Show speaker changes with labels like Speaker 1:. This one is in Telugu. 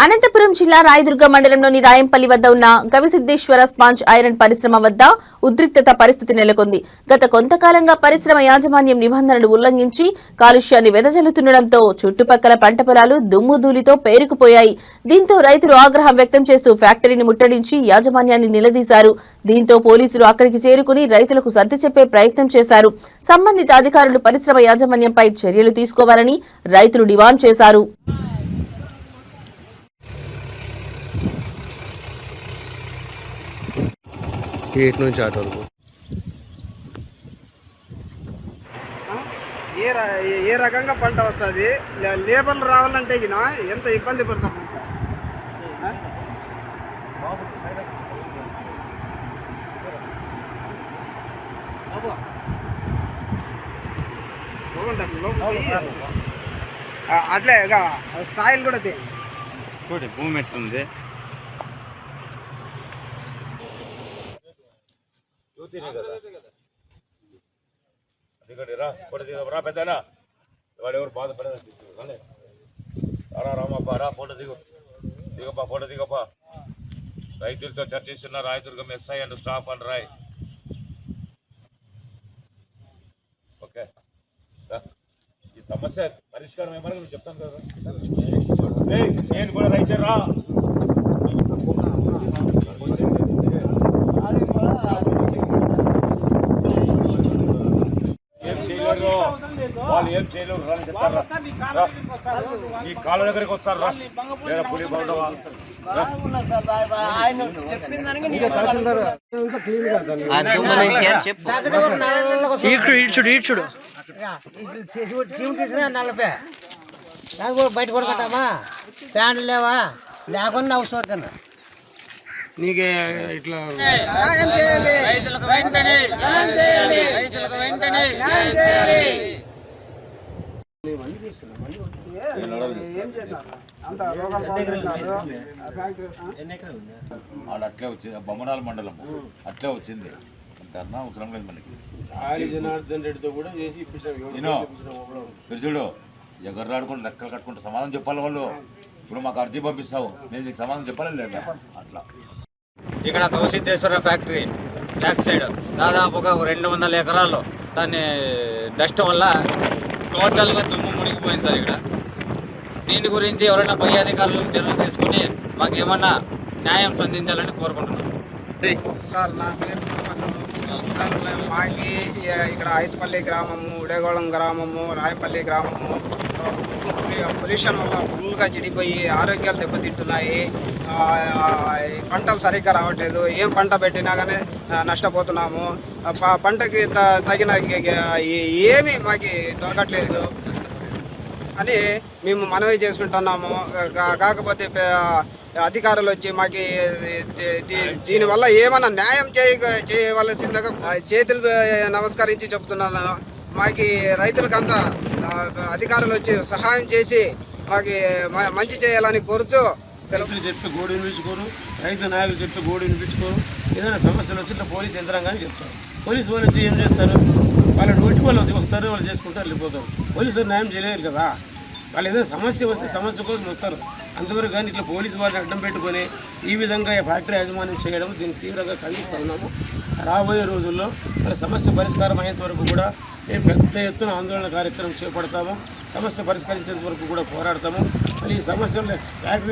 Speaker 1: అనంతపురం జిల్లా రాయదుర్గ మండలంలోని రాయంపల్లి వద్ద ఉన్న గవిసిద్దేశ్వర స్పాంజ్ ఐరన్ పరిశ్రమ వద్ద ఉద్రిక్తత పరిస్థితి నెలకొంది. గత కొంతకాలంగా పరిశ్రమ యాజమాన్యం నిబంధనలు ఉల్లంఘించి కాలుష్యాన్ని వెదజల్లుతుండటంతో చుట్టుపక్కల పంట పొలాలు దుమ్ముధూళితో పేరుకుపోయాయి. దీంతో రైతులు ఆగ్రహం వ్యక్తం చేస్తూ ఫ్యాక్టరీని ముట్టడించి యాజమాన్యాన్ని నిలదీశారు. దీంతో పోలీసులు అక్కడికి చేరుకుని రైతులకు సర్ది చెప్పే ప్రయత్నం చేశారు. సంబంధిత అధికారులు పరిశ్రమ యాజమాన్యంపై చర్యలు తీసుకోవాలని రైతులు డిమాండ్ చేశారు.
Speaker 2: గేట్ నుంచి ఆటో వరకు
Speaker 3: ఏ రకంగా పంట వస్తుంది, లేబర్లు రావాలంటే ఎంత ఇబ్బంది పడతాం సార్. అట్లే స్థాయిలు కూడా
Speaker 4: చూడండి భూమి ఎట్లుంది. రా పెద్దనా వాడు ఎవరు బాధపడదా రామప్ప రా ఫోటో దిగప్ప ఫోటో దిగప్ప. రైతులతో చర్చిస్తున్న Rayadurgam SI and staff and Rai. Okay ఈ సమస్య పరిష్కారం ఏమని నేను చెప్తాను కదా. నేను కూడా రైతే రా వాళ్ళు ఏం చేయలేరు అని చెప్తారా. ఈ కాళ్ళ దగ్గరికి వస్తారు రా పులి బాగుండవా.
Speaker 5: బయట కొడుకుంటామా ఫ్యాన్లు లేవా లేకుండా అవసరం కన్నా
Speaker 3: నీకే ఇట్లా
Speaker 4: అట్లే వచ్చింది. బొమ్మనాల మండలం అట్లే వచ్చింది. అంతన్నా అవసరం లేదు మనకి.
Speaker 3: జనార్దన్ రెడ్డితో కూడా చేసి
Speaker 4: మీరు చూడు ఎగర్రు ఆడుకుంటూ లెక్కలు కట్టుకుంటూ సమాధానం చెప్పాలి వాళ్ళు. ఇప్పుడు మాకు అర్జీ పంపిస్తావు, నేను నీకు సమాధానం చెప్పాలి లేదా అట్లా.
Speaker 6: ఇక్కడ గవిసిద్దేశ్వర ఫ్యాక్టరీ బ్యాక్ సైడ్ దాదాపుగా 200 ఎకరాల్లో దాన్ని డస్ట్ వల్ల టోటల్గా దుమ్ము మునిగిపోయింది సార్. ఇక్కడ దీని గురించి ఎవరైనా పై అధికారులు చర్యలు తీసుకుని మాకేమన్నా న్యాయం స్పందించాలని కోరుకుంటున్నాం
Speaker 3: సార్. నా పేరు మాకి ఇక్కడ ఐతుపల్లి గ్రామము, ఉడేగోళం గ్రామము, రాయపల్లి గ్రామము పొల్యూషన్ వల్ల ఫుల్గా చెడిపోయి ఆరోగ్యాలు దెబ్బతింటున్నాయి. పంటలు సరిగ్గా రావట్లేదు. ఏం పంట పెట్టినా కానీ నష్టపోతున్నాము. పంటకి తగిన ఏమీ మాకు దొరకట్లేదు అని మేము మనవి చేసుకుంటున్నాము. కాకపోతే అధికారులు వచ్చి మాకు దీనివల్ల ఏమైనా న్యాయం చేయవలసిందిగా చేతులు నమస్కరించి చెప్తున్నాను. మాకు రైతులకంతా అధికారులు వచ్చి సహాయం చేసి మాకు మంచి చేయాలని కోరుతూ
Speaker 7: సెల్ఫ్లు చెప్పి గోడు వినిపించుకోరు, రైతు నాయకులు చెప్పి గోడు వినిపించుకోరు. ఏదైనా సమస్యలు వస్తే ఇట్లా పోలీసు యంత్రాంగాన్ని చెప్తారు. పోలీసు వాళ్ళు వచ్చి ఏం చేస్తారు, వాళ్ళ డ్యూటీ వాళ్ళు వస్తారు, వాళ్ళు చేసుకుంటారు, వెళ్ళిపోతారు. పోలీసు న్యాయం చేయలేరు కదా. వాళ్ళు ఏదైనా సమస్య వస్తే సమస్య కోసం వస్తారు అంతవరకు. కానీ ఇట్లా పోలీసు వాళ్ళని అడ్డం పెట్టుకొని ఈ విధంగా ఫ్యాక్టరీ యాజమాన్యం చేయడం దీన్ని తీవ్రంగా ఖండిస్తూ ఉన్నాము. రాబోయే రోజుల్లో మన సమస్య పరిష్కారం అయ్యేంత వరకు కూడా మేము పెద్ద ఎత్తున ఆందోళన కార్యక్రమం చేపడతాము. సమస్య పరిష్కరించేంత వరకు కూడా పోరాడతాము. మరి ఈ సమస్యలు ఫ్యాక్టరీ